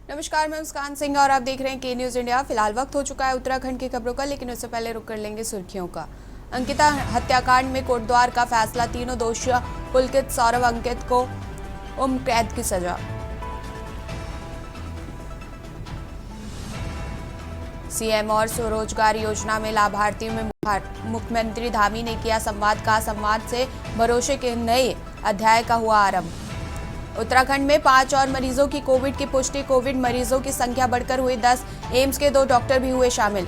नमस्कार, मैं मुस्कान सिंह और आप देख रहे हैं के न्यूज इंडिया। फिलहाल वक्त हो चुका है उत्तराखंड की खबरों का, लेकिन उससे पहले रुक कर लेंगे सुर्खियों का। अंकिता हत्याकांड में कोटद्वार का फैसला, तीनों दोषियों पुलकित, सौरभ, अंकित को उम्र कैद की सजा। सीएम और स्वरोजगार योजना में लाभार्थियों में मुख्यमंत्री धामी ने किया संवाद का, संवाद से भरोसे के नए अध्याय का हुआ आरंभ। उत्तराखंड में 5 और मरीजों की कोविड की पुष्टि, कोविड मरीजों की संख्या बढ़कर हुई 10, एम्स के 2 डॉक्टर भी हुए शामिल।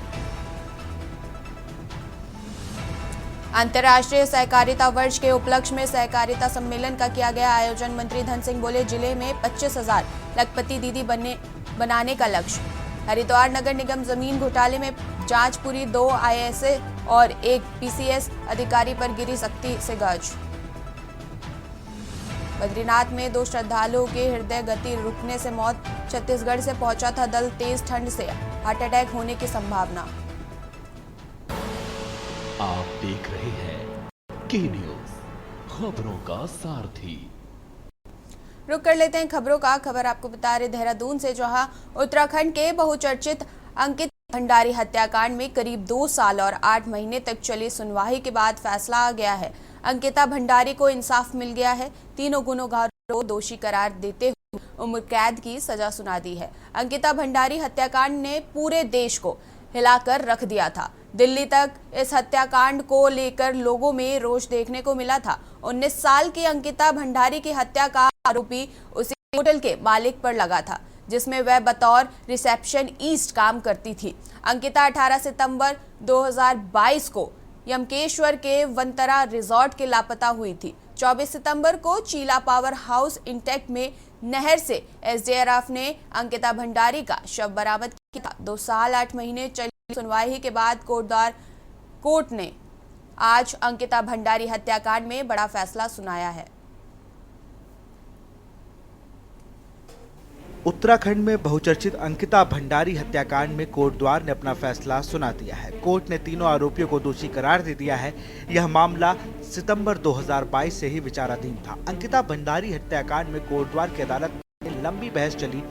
अंतर्राष्ट्रीय सहकारिता वर्ष के उपलक्ष्य में सहकारिता सम्मेलन का किया गया आयोजन, मंत्री धन सिंह बोले जिले में 25,000 लखपति दीदी बनाने का लक्ष्य। हरिद्वार नगर निगम जमीन घोटाले में जांच पूरी, 2 आईएएस और 1 पीसीएस अधिकारी पर गिरी सख्ती से गाज। बद्रीनाथ में 2 श्रद्धालुओं के हृदय गति रुकने से मौत, छत्तीसगढ़ से पहुंचा था दल, तेज ठंड से हार्ट अटैक होने की संभावना। आप देख रहे हैं के न्यूज, खबरों का सारथी। रुक कर लेते हैं खबरों का। खबर आपको बता रहे देहरादून से, जहां उत्तराखंड के बहुचर्चित अंकित भंडारी हत्याकांड में करीब 2 साल और 8 महीने तक चली सुनवाई के बाद फैसला आ गया है। अंकिता भंडारी को इंसाफ मिल गया है। तीनों गुनहगारों को दोषी करार देते हुए उम्र कैद की सजा सुना दी है। अंकिता भंडारी हत्याकांड ने पूरे देश को हिलाकर रख दिया था। दिल्ली तक इस हत्याकांड को लेकर लोगों में रोष देखने को मिला था। 19 साल की अंकिता भंडारी की हत्या का आरोपी उसी होटल के मालिक पर लगा था, जिसमें वह बतौर रिसेप्शन ईस्ट काम करती थी। अंकिता 18 सितंबर 2022 को यमकेश्वर के वंतरा रिजॉर्ट के लापता हुई थी। 24 सितंबर को चीला पावर हाउस इंटेक में नहर से एसडीआरएफ ने अंकिता भंडारी का शव बरामद किया। 2 साल 8 महीने चली सुनवाई के बाद कोर्ट ने आज अंकिता भंडारी हत्याकांड में बड़ा फैसला सुनाया है। उत्तराखंड में बहुचर्चित अंकिता भंडारी हत्याकांड में कोटद्वार ने अपना फैसला सुना दिया है। कोर्ट ने तीनों आरोपियों को दोषी करार दे दिया है। यह मामला सितंबर 2022 से ही विचाराधीन था। अंकिता भंडारी हत्याकांड में कोटद्वार की अदालत में लंबी बहस चली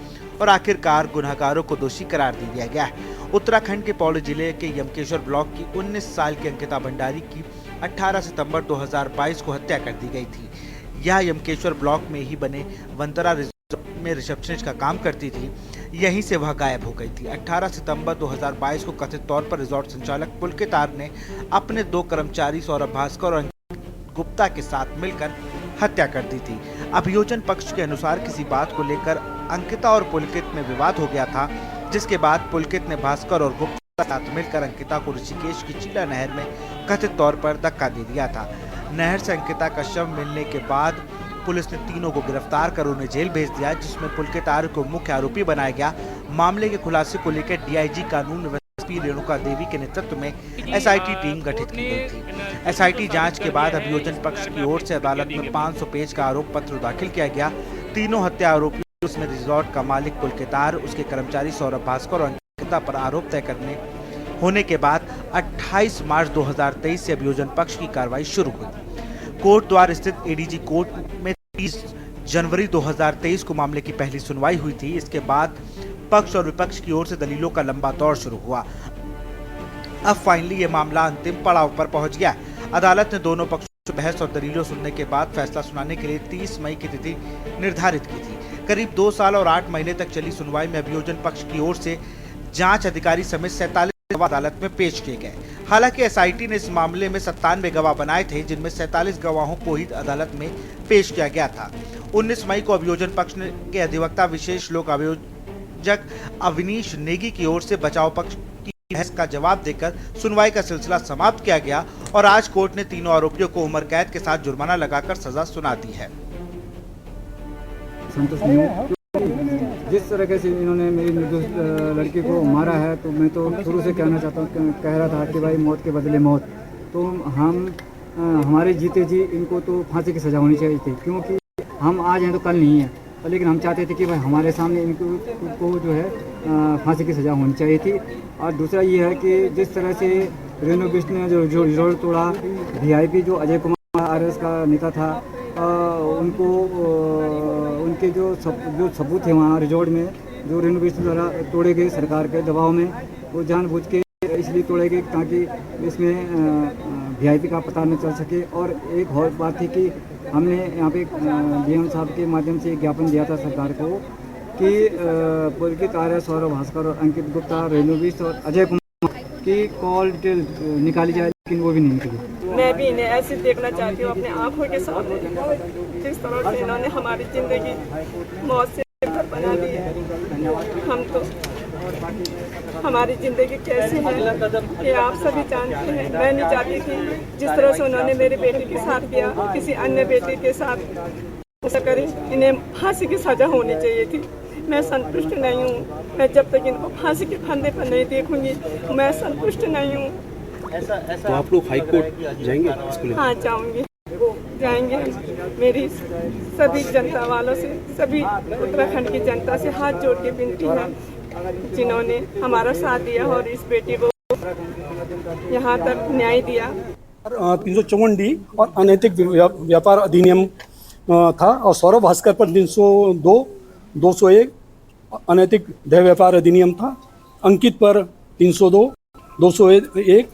और आखिरकार गुनहगारों को दोषी करार दे दिया गया है। उत्तराखंड के पौड़ी जिले के यमकेश्वर ब्लॉक की 19 साल की अंकिता भंडारी की 18 सितंबर 2022 को हत्या कर दी गई थी। यह यमकेश्वर ब्लॉक में ही बने वंतरा में रिसेप्शनिस्ट का काम करती थी। यहीं से वह गायब हो गई थी। 18 सितंबर 2022 को कथित तौर पर रिजॉर्ट संचालक पुलकित ने अपने 2 कर्मचारी सौरभ भास्कर और गुप्ता के साथ मिलकर हत्या कर दी थी। अभियोजन पक्ष के अनुसार किसी बात को लेकर अंकिता और पुलकित में विवाद हो गया था, जिसके बाद पुलकित ने भास्कर और गुप्ता के साथ मिलकर अंकिता को ऋषिकेश की चीला नहर में कथित तौर पर धक्का दे दिया था। नहर से अंकिता का शव मिलने के बाद पुलिस ने तीनों को गिरफ्तार कर उन्हें जेल भेज दिया, जिसमें पुलकित को मुख्य आरोपी बनाया गया। मामले के खुलासे को लेकर डीआईजी कानून एसपी रेणुका देवी के नेतृत्व में एसआईटी टीम गठित की गई थी। एसआईटी जांच के बाद अभियोजन पक्ष की ओर से अदालत में 500 पेज का आरोप पत्र दाखिल किया गया। तीनों हत्या आरोपी, उसमें रिजॉर्ट का मालिक पुलकित, उसके कर्मचारी सौरभ भास्कर और अंकिता पर आरोप तय करने होने के बाद 28 मार्च 2023 से अभियोजन पक्ष की कार्रवाई शुरू हुई। कोटद्वार स्थित एडीजी कोर्ट में 30 जनवरी 2023 को मामले की पहली सुनवाई हुई थी। इसके बाद पक्ष और विपक्ष की ओर से दलीलों का लंबा दौर शुरू हुआ। अब फाइनली ये मामला अंतिम पड़ाव पर पहुंच गया। अदालत ने दोनों पक्षों से बहस और दलीलों सुनने के बाद फैसला सुनाने के लिए 30 मई की तिथि निर्धारित की थी। करीब 2 साल और 8 महीने तक चली सुनवाई में अभियोजन पक्ष की ओर से जांच अधिकारी समेत 47 गवाह अदालत में पेश किए गए। हालांकि एसआईटी ने इस मामले में 97 गवाह बनाए थे, जिनमें 47 गवाहों को ही अदालत में पेश किया गया था। 19 मई को अभियोजन पक्ष के अधिवक्ता विशेष लोक अभियोजक अवनीश नेगी की ओर से बचाव पक्ष की बहस का जवाब देकर सुनवाई का सिलसिला समाप्त किया गया और आज कोर्ट ने तीनों आरोपियों को उम्र कैद के साथ जुर्माना लगाकर सजा सुना दी है। जिस तरह से इन्होंने मेरी निर्दोष लड़की को मारा है, तो मैं तो शुरू से कहना चाहता हूँ, कह रहा था कि भाई मौत के बदले मौत। तो हम हमारे जीते जी इनको तो फांसी की सज़ा होनी चाहिए थी, क्योंकि हम आज हैं तो कल नहीं है। लेकिन हम चाहते थे कि भाई हमारे सामने इनको जो है फांसी की सज़ा होनी चाहिए थी। और दूसरा ये है कि जिस तरह से रेणु बिष्ट ने जो रिजॉर्ट तोड़ा, वीआईपी जो अजय कुमार आरएस का नेता था, उनको उनके जो सबूत थे वहाँ रिजॉर्ट में जो रेनोवेशन द्वारा तोड़े गए सरकार के दबाव में, वो जानबूझ के इसलिए तोड़े गए ताकि इसमें वीआईपी का पता न चल सके। और एक और बात थी कि हमने यहाँ पे डीएम साहब के माध्यम से एक ज्ञापन दिया था सरकार को कि पुलकित आर्य, सौरभ भास्कर और अंकित गुप्ता, रेणुवीर और अजय कुमार की कॉल डिटेल निकाली जाए, लेकिन वो भी नहीं निकली। मैं भी इन्हें ऐसे देखना चाहती हूँ अपने आंखों के सामने, जिस तरह से इन्होंने हमारी ज़िंदगी मौत से घर बना दी है। हम तो हमारी ज़िंदगी कैसी है ये आप सभी जानते हैं। मैं नहीं चाहती थी जिस तरह से उन्होंने मेरे बेटे के साथ किया, किसी अन्य बेटे के साथ ऐसा करें। इन्हें फांसी की सज़ा होनी चाहिए थी। मैं संतुष्ट नहीं हूँ। मैं जब तक इनको फांसी के फंदे पर नहीं देखूंगी मैं संतुष्ट नहीं हूँ। तो आप लोग हाई कोर्ट जाएंगे इसके लिए? हाँ जाऊँगी, जाएंगे। मेरी सभी जनता वालों से, सभी उत्तराखंड की जनता से हाथ जोड़ के विनती है, जिन्होंने हमारा साथ दिया और इस बेटी को यहाँ तक न्याय दिया। 354D और अनैतिक व्यापार अधिनियम था, और सौरभ भास्कर पर 302, 201 अनैतिक देह व्यापार अधिनियम था। अंकित पर 302, 201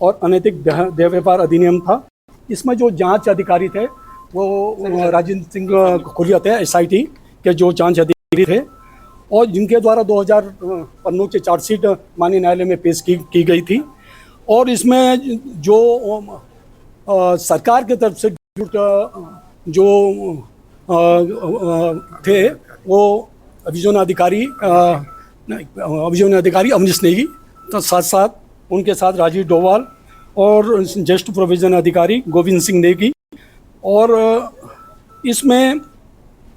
और अनैतिक देह व्यापार अधिनियम था। इसमें जो जांच अधिकारी थे वो राजेंद्र सिंह खुलिया थे, SIT के जो जांच अधिकारी थे, और जिनके द्वारा 2000 पन्नों की चार्जशीट माननीय न्यायालय में पेश की गई थी। और इसमें जो सरकार की तरफ से जो थे वो अभियोजन अधिकारी अमरीश नेगी, तो साथ साथ उनके साथ राजीव डोवाल और ज्येष्ठ प्रोविजन अधिकारी गोविंद सिंह नेगी। और इसमें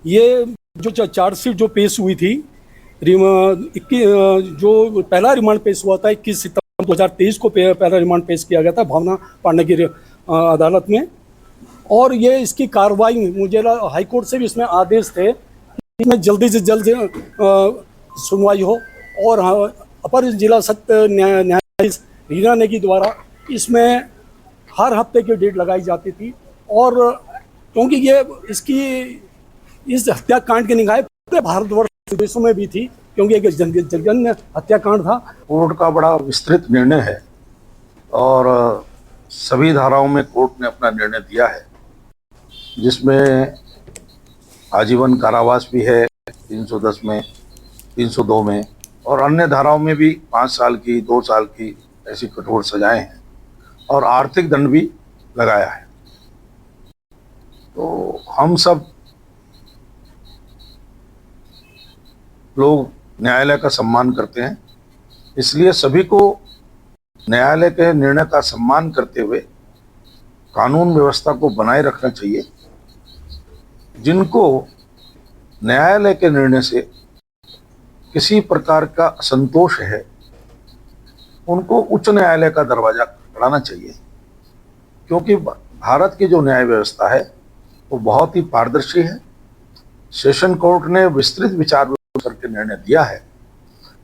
ये जो चार्जशीट जो पेश हुई थी, जो पहला रिमांड पेश हुआ था 21 सितंबर 2023 को पहला रिमांड पेश किया गया था भावना पांडे की अदालत में। और ये इसकी कार्रवाई मुझे हाई कोर्ट से भी इसमें आदेश थे कि इसमें जल्दी से जल्द सुनवाई हो। और अपर जिला सत्र न्यायाधीश रीना नेगी द्वारा इसमें हर हफ्ते की डेट लगाई जाती थी। और क्योंकि ये इस हत्याकांड की निगाहें पूरे भारतवर्ष देशों में भी थी, क्योंकि एक जघन्य हत्याकांड था। कोर्ट का बड़ा विस्तृत निर्णय है और सभी धाराओं में कोर्ट ने अपना निर्णय दिया है, जिसमें आजीवन कारावास भी है 310 में, 302 में, और अन्य धाराओं में भी 5 साल की, 2 साल की ऐसी कठोर सजाएं हैं और आर्थिक दंड भी लगाया है। तो हम सब लोग न्यायालय का सम्मान करते हैं, इसलिए सभी को न्यायालय के निर्णय का सम्मान करते हुए कानून व्यवस्था को बनाए रखना चाहिए। जिनको न्यायालय के निर्णय से किसी प्रकार का असंतोष है, उनको उच्च न्यायालय का दरवाजा खटखटाना चाहिए, क्योंकि भारत की जो न्याय व्यवस्था है वो बहुत ही पारदर्शी है। सेशन कोर्ट ने विस्तृत विचार करके निर्णय दिया है।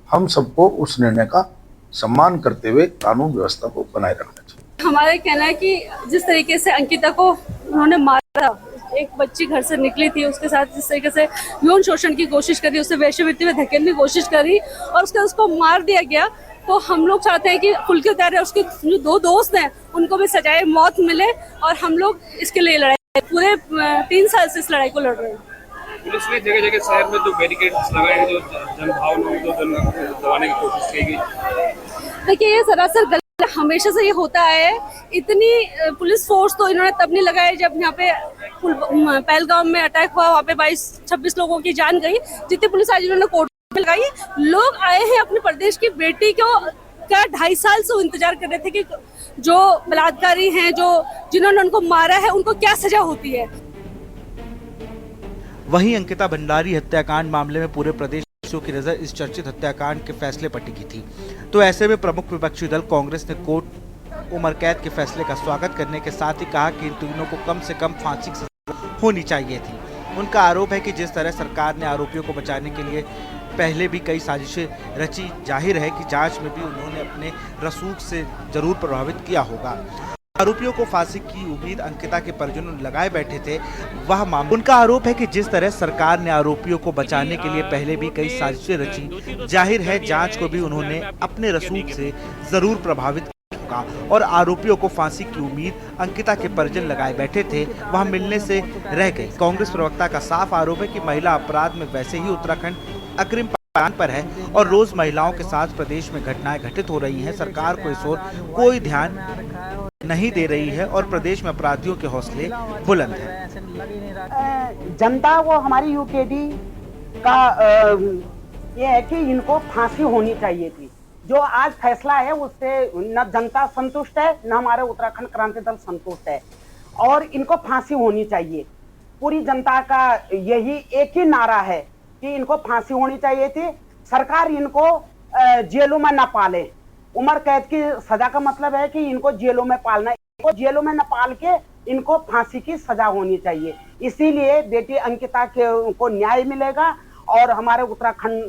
हम सबको उस निर्णय का सम्मान करते हुए कानून व्यवस्था को बनाए रखना चाहिए। हमारा कहना है कि जिस तरीके से अंकिता को उन्होंने मारा, एक बच्ची घर से निकली थी, उसके साथ जिस तरीके से यौन शोषण की कोशिश करी, उसे वेश्यावृत्ति में धकेलने की कोशिश करी और उसको मार दिया गया, तो हम लोग चाहते हैं कि पुलकित आर्य उसके जो 2 दोस्त हैं उनको भी सजाए मौत मिले। और हम लोग इसके लिए लड़ाई पूरे 3 साल से इस लड़ाई को लड़ रहे हैं। पुलिस ने जगह जगह शहर में जो बैरिकेड्स लगाए हैं, जो जनभावनाओं को दबाने की कोशिश की गई। देखिए, ये सरासर गलत, हमेशा से ये होता है। इतनी पुलिस फोर्स तो इन्होंने तब नहीं लगाई जब यहाँ पे पहलगाम में अटैक हुआ, वहाँ पे 22-26 लोगों की जान गई। जितनी पुलिस आज इन्होंने कोर्ट में लगाई, लोग आए हैं अपने प्रदेश की बेटी को क्या 2.5 साल से इंतजार कर रहे थे कि जो बलात्कारी हैं, जिन्होंने उनको मारा है, उनको क्या सजा होती है। वहीं अंकिता भंडारी हत्याकांड मामले में पूरे प्रदेश की नजर इस चर्चित हत्याकांड के फैसले पर टिकी थी। तो ऐसे में प्रमुख विपक्षी दल कांग्रेस ने कोर्ट उम्र कैद के फैसले का स्वागत करने के साथ ही कहा कि इन तीनों को कम से कम फांसी की सजा होनी चाहिए थी। उनका आरोप है कि जिस तरह सरकार ने आरोपियों को बचाने के लिए पहले भी कई साजिशें रची, जाहिर है कि जांच में भी उन्होंने अपने रसूख से जरूर प्रभावित किया होगा। आरोपियों को फांसी की उम्मीद अंकिता के परिजनों ने लगाए बैठे थे, वह मामला। उनका आरोप है कि जिस तरह सरकार ने आरोपियों को बचाने के लिए पहले भी कई साजिशें रची, जाहिर है जांच को भी उन्होंने अपने रसूख से जरूर प्रभावित किया और आरोपियों को फांसी की उम्मीद अंकिता के परिजन लगाए बैठे थे, वह मिलने से रह गए। कांग्रेस प्रवक्ता का साफ आरोप है कि महिला अपराध में वैसे ही उत्तराखंड अग्रिम पायदान पर है और रोज महिलाओं के साथ प्रदेश में घटनाएं घटित हो रही हैं। सरकार को इस ओर कोई ध्यान नहीं दे रही है और प्रदेश में अपराधियों के हौसले बुलंद हैं। जनता वो हमारी यूकेडी का ये है कि इनको फांसी होनी चाहिए थी। जो आज फैसला है उससे न जनता संतुष्ट है, न हमारे उत्तराखंड क्रांति दल संतुष्ट है और इनको फांसी होनी चाहिए। पूरी जनता का यही एक ही नारा है कि इनको फांसी होनी चाहिए थी। सरकार इनको जेलों में न पाले। उम्र कैद की सजा का मतलब है कि इनको जेलों में पालना, इनको जेलों में न पाल के इनको फांसी की सजा होनी चाहिए। इसीलिए बेटी अंकिता को न्याय मिलेगा और हमारे उत्तराखंड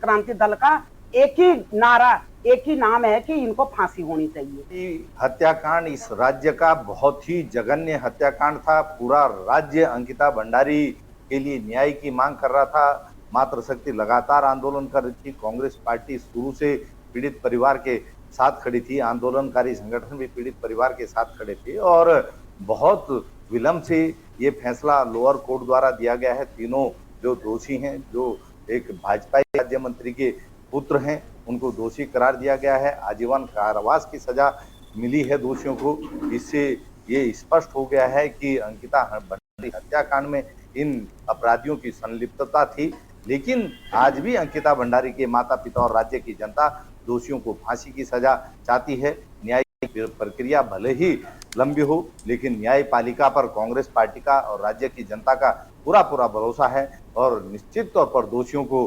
क्रांति दल का एक ही नारा, एक ही नाम है कि इनको फांसी होनी चाहिए। हत्याकांड इस राज्य का बहुत ही जघन्य हत्याकांड था। पूरा राज्य अंकिता भंडारी के लिए न्याय की मांग कर रहा था। मातृशक्ति लगातार आंदोलन कर रही थी। कांग्रेस पार्टी शुरू से पीड़ित परिवार के साथ खड़ी थी। आंदोलनकारी संगठन भी पीड़ित परिवार के साथ खड़े थे और बहुत विलंब से ये फैसला लोअर कोर्ट द्वारा दिया गया है। तीनों जो दोषी हैं, जो एक भाजपा राज्य मंत्री के पुत्र हैं, उनको दोषी करार दिया गया है। आजीवन कारावास की सजा मिली है दोषियों को। इससे ये स्पष्ट हो गया है कि अंकिता भंडारी हत्याकांड में इन अपराधियों की संलिप्तता थी। लेकिन आज भी अंकिता भंडारी के माता पिता और राज्य की जनता दोषियों को फांसी की सजा चाहती है। न्याय प्रक्रिया भले ही लंबी हो, लेकिन न्यायपालिका पर कांग्रेस पार्टी का और राज्य की जनता का पूरा भरोसा है और निश्चित तौर पर दोषियों को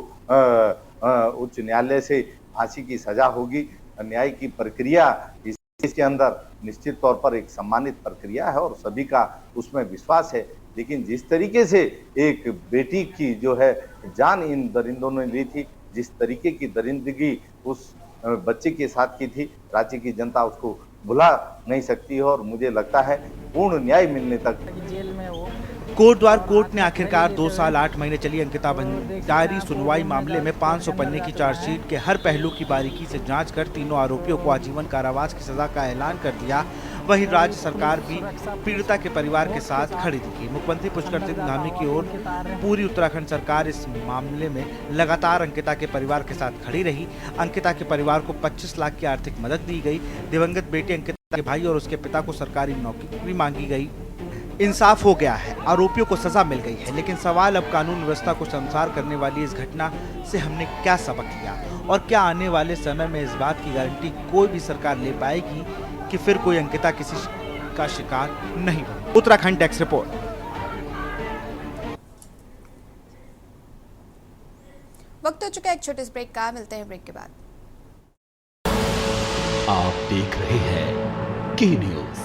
उच्च न्यायालय से फांसी की सजा होगी। न्याय की प्रक्रिया इसके अंदर निश्चित तौर पर एक सम्मानित प्रक्रिया है और सभी का उसमें विश्वास है। लेकिन जिस तरीके से एक बेटी की जो है जान इन दरिंदों ने ली थी, जिस तरीके की दरिंदगी उस बच्चे के साथ की थी, राज्य की जनता उसको भुला नहीं सकती है और मुझे लगता है पूर्ण न्याय मिलने तक जेल में हो। कोटद्वार कोर्ट ने आखिरकार 2 साल 8 महीने चली अंकिता भंडारी सुनवाई मामले में 500 पन्ने की चार्जशीट के हर पहलू की बारीकी से जांच कर तीनों आरोपियों को आजीवन कारावास की सजा का ऐलान कर दिया। वहीं राज्य सरकार भी पीड़िता के परिवार के साथ खड़ी दिखी। मुख्यमंत्री पुष्कर सिंह धामी की ओर पूरी उत्तराखंड सरकार इस मामले में लगातार अंकिता के परिवार के साथ खड़ी रही। अंकिता के परिवार को 25 लाख की आर्थिक मदद दी गई। दिवंगत बेटी अंकिता के भाई और उसके पिता को सरकारी नौकरी मांगी गई। इंसाफ हो गया है, आरोपियों को सजा मिल गई है, लेकिन सवाल अब कानून व्यवस्था को शर्मसार करने वाली इस घटना से हमने क्या सबक लिया और क्या आने वाले समय में इस बात की गारंटी कोई भी सरकार ले पाएगी कि फिर कोई अंकिता किसी का शिकार नहीं हो। Uttarakhand desk report. वक्त हो चुका है एक छोटे से ब्रेक का, मिलते हैं ब्रेक के बाद। आप देख रहे हैं के न्यूज,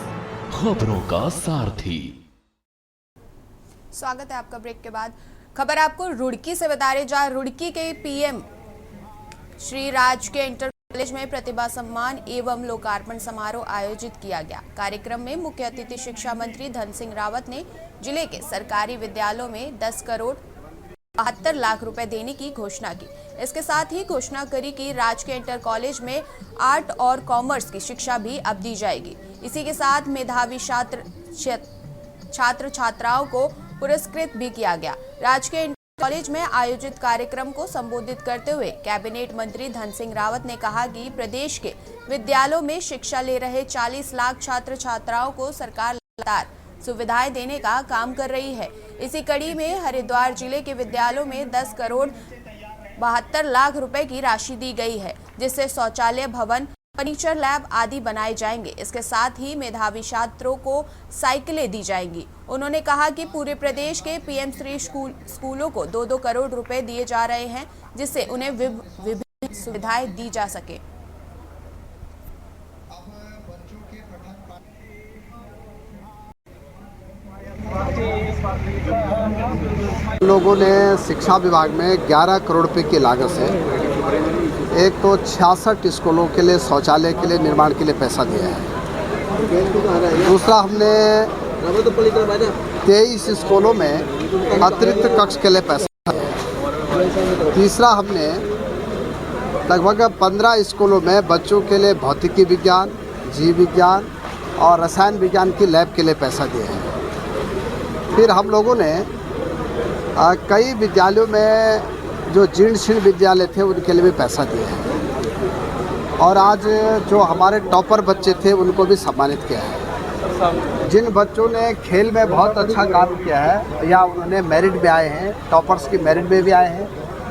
खबरों का सारथी। स्वागत है आपका ब्रेक के बाद। खबर आपको रुड़की से बता रहे, जहां रुड़की के पीएम श्री राजकीय इंटर कॉलेज में प्रतिभा सम्मान एवं लोकार्पण समारोह आयोजित किया गया। कार्यक्रम में मुख्य अतिथि शिक्षा मंत्री धन सिंह रावत ने जिले के सरकारी विद्यालयों में 10 करोड़ 72 लाख रुपए देने की घोषणा की। इसके साथ ही घोषणा करी कि राजकीय इंटर कॉलेज में आर्ट और कॉमर्स की शिक्षा भी अब दी जाएगी। इसी के साथ मेधावी छात्र छात्राओं को पुरस्कृत भी किया गया। राजकीय इंटर कॉलेज में आयोजित कार्यक्रम को संबोधित करते हुए कैबिनेट मंत्री धन सिंह रावत ने कहा कि प्रदेश के विद्यालयों में शिक्षा ले रहे 40 लाख छात्र छात्राओं को सरकार लगातार सुविधाएं देने का काम कर रही है। इसी कड़ी में हरिद्वार जिले के विद्यालयों में 10 करोड़ 72 लाख रुपए की राशि दी गई है, जिससे शौचालय भवन, फर्नीचर लैब आदि बनाए जाएंगे। इसके साथ ही मेधावी छात्रों को साइकिलें दी जाएंगी। उन्होंने कहा कि पूरे प्रदेश के पीएम श्री स्कूलों को 2-2 करोड़ रुपए दिए जा रहे हैं, जिससे उन्हें विभिन्न सुविधाएं दी जा सके। लोगों ने शिक्षा विभाग में 11 करोड़ रुपए की लागत से एक तो 66 स्कूलों के लिए शौचालय के लिए निर्माण के लिए पैसा दिया है दूसरा हमने 23 स्कूलों में अतिरिक्त कक्ष के लिए पैसा दिया। तीसरा हमने लगभग 15 स्कूलों में बच्चों के लिए भौतिकी विज्ञान, जीव विज्ञान और रसायन विज्ञान की लैब के लिए पैसा दिया है। फिर हम लोगों ने कई विद्यालयों में जो जीर्ण शीर्ण विद्यालय थे उनके लिए भी पैसा दिया है। और आज जो हमारे टॉपर बच्चे थे उनको भी सम्मानित किया है। जिन बच्चों ने खेल में बहुत अच्छा काम किया है या उन्होंने मेरिट में आए हैं, टॉपर्स की मेरिट में भी आए हैं,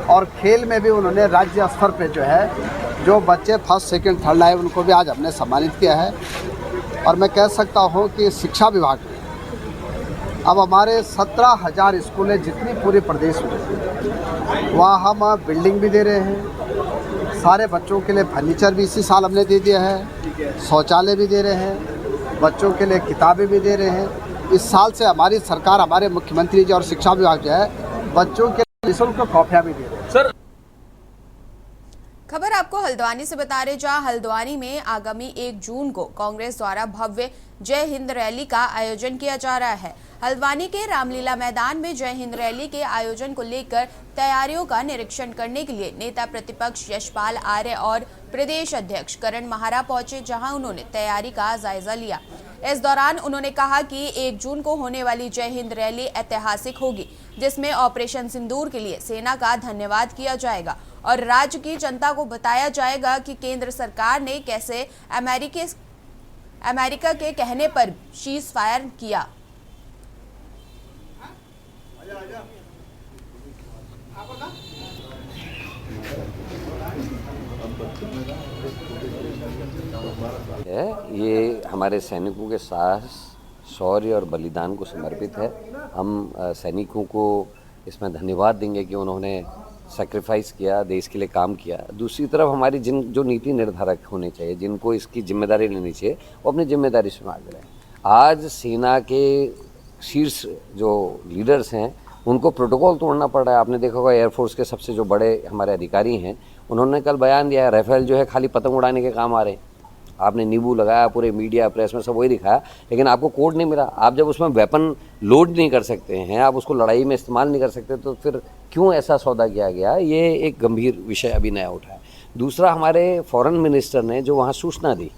और खेल में भी उन्होंने राज्य स्तर पे जो है जो बच्चे फर्स्ट सेकंड थर्ड आए उनको भी आज हमने सम्मानित किया है। और मैं कह सकता हूँ कि शिक्षा विभाग में अब हमारे 17,000 स्कूलें जितनी पूरे प्रदेश में, वहाँ हम बिल्डिंग भी दे रहे हैं, सारे बच्चों के लिए फर्नीचर भी इसी साल हमने दे दिया है, शौचालय भी दे रहे हैं, बच्चों के लिए किताबें भी दे रहे हैं। इस साल से हमारी सरकार, हमारे मुख्यमंत्री जी और शिक्षा विभाग जो है बच्चों के निःशुल्क कॉपियाँ भी दे रहे हैं। सर, खबर आपको हल्द्वानी से बता रहे, जहां हल्द्वानी में आगामी 1 जून को कांग्रेस द्वारा भव्य जय हिंद रैली का आयोजन किया जा रहा है। हल्द्वानी के रामलीला मैदान में जय हिंद रैली के आयोजन को लेकर तैयारियों का निरीक्षण करने के लिए नेता प्रतिपक्ष यशपाल आर्य और प्रदेश अध्यक्ष करण महारा पहुंचे, जहां उन्होंने तैयारी का जायजा लिया। इस दौरान उन्होंने कहा कि 1 जून को होने वाली जय हिंद रैली ऐतिहासिक होगी, जिसमें ऑपरेशन सिंदूर के लिए सेना का धन्यवाद किया जाएगा और राज्य की जनता को बताया जाएगा कि केंद्र सरकार ने कैसे अमेरिका के कहने पर शीज फायर किया। ये हमारे सैनिकों के साहस, शौर्य और बलिदान को समर्पित है। हम सैनिकों को इसमें धन्यवाद देंगे कि उन्होंने सैक्रिफाइस किया, देश के लिए काम किया। दूसरी तरफ हमारी जो नीति निर्धारक होने चाहिए, जिनको इसकी जिम्मेदारी लेनी चाहिए, वो अपनी जिम्मेदारी से आगे रहें। आज सेना के शीर्ष जो लीडर्स हैं उनको प्रोटोकॉल तोड़ना पड़ रहा है। आपने देखा होगा एयरफोर्स के सबसे जो बड़े हमारे अधिकारी हैं, उन्होंने कल बयान दिया है राफेल जो है खाली पतंग उड़ाने के काम आ रहे हैं। आपने नींबू लगाया, पूरे मीडिया प्रेस में सब वही दिखाया, लेकिन आपको कोड नहीं मिला। आप जब उसमें वेपन लोड नहीं कर सकते हैं, आप उसको लड़ाई में इस्तेमाल नहीं कर सकते, तो फिर क्यों ऐसा सौदा किया गया? ये एक गंभीर विषय अभी नया उठा है। दूसरा, हमारे फॉरेन मिनिस्टर ने जो वहाँ सूचना दी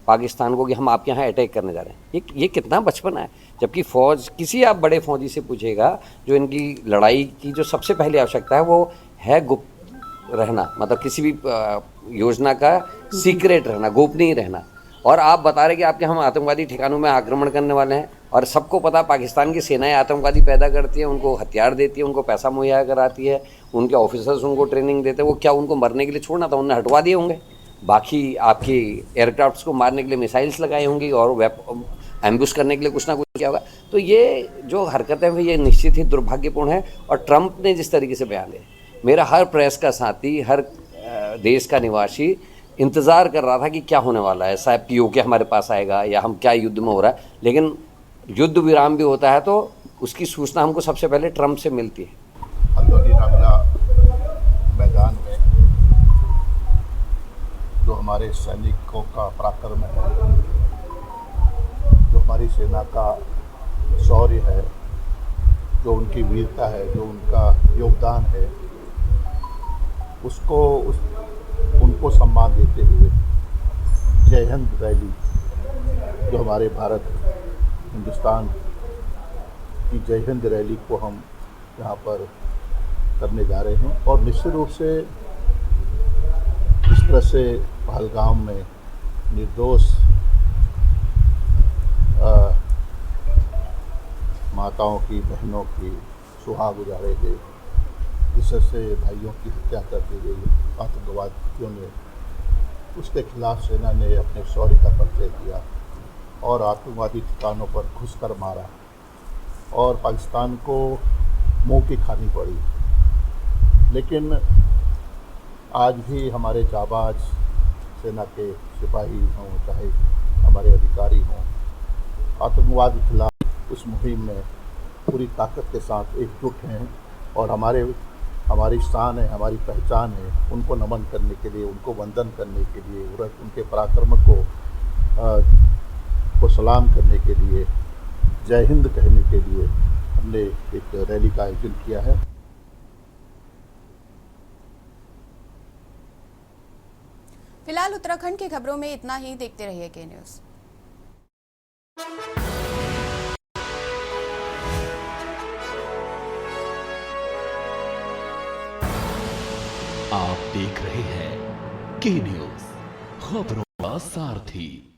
पाकिस्तान को कि हम आपके यहाँ अटैक करने जा रहे हैं, ये कितना बचपना है। जबकि फ़ौज, किसी आप बड़े फौजी से पूछेगा, जो इनकी लड़ाई की जो सबसे पहली आवश्यकता है वो है गुप्त रहना, मतलब किसी भी योजना का सीक्रेट रहना, गोपनीय रहना। और आप बता रहे कि आपके हम आतंकवादी ठिकानों में आक्रमण करने वाले हैं, और सबको पता पाकिस्तान की सेनाएं आतंकवादी पैदा करती है, उनको हथियार देती है, उनको पैसा मुहैया कराती है, उनके ऑफिसर्स उनको ट्रेनिंग देते हैं। वो क्या उनको मरने के लिए छोड़ना था? उन्होंने हटवा दिए होंगे। बाकी आपकी एयरक्राफ्ट्स को मारने के लिए मिसाइल्स लगाई होंगी और एम्बुश करने के लिए कुछ ना कुछ किया होगा। तो ये जो हरकतें हैं ये निश्चित ही दुर्भाग्यपूर्ण है। और ट्रंप ने जिस तरीके से बयान दिया, मेरा हर प्रेस का साथी, हर देश का निवासी इंतज़ार कर रहा था कि क्या होने वाला है, शायद पीओके हमारे पास आएगा या हम क्या युद्ध में हो रहा है। लेकिन युद्ध विराम भी होता है तो उसकी सूचना हमको सबसे पहले ट्रंप से मिलती है। हल्द्वानी रामलीला मैदान में जो हमारे सैनिकों का पराक्रम है, जो हमारी सेना का शौर्य है, जो उनकी वीरता है, जो उनका योगदान है, उनको सम्मान देते हुए जय हिंद रैली, जो हमारे भारत हिंदुस्तान की जय हिंद रैली को हम यहाँ पर करने जा रहे हैं। और निश्चित रूप से इस तरह से पहलगाम में निर्दोष माताओं की, बहनों की सुहाग उजाड़े गए, जिससे भाइयों की हत्या कर दी गई आतंकवादियों ने, उसके खिलाफ सेना ने अपने शौर्य का परिचय दिया और आतंकवादी ठिकानों पर घुसकर मारा और पाकिस्तान को मुंह की खानी पड़ी। लेकिन आज भी हमारे जाबाज सेना के सिपाही हों, चाहे हमारे अधिकारी हों, आतंकवाद के खिलाफ उस मुहिम में पूरी ताकत के साथ एकजुट हैं। और हमारी शान है, हमारी पहचान है, उनको नमन करने के लिए, उनको वंदन करने के लिए, उनके पराक्रम को को सलाम करने के लिए, जय हिंद कहने के लिए हमने एक रैली का आयोजन किया है। फिलहाल उत्तराखंड की खबरों में इतना ही। देखते रहिए के न्यूज़। आप देख रहे हैं के न्यूज़, खबरों का सारथी।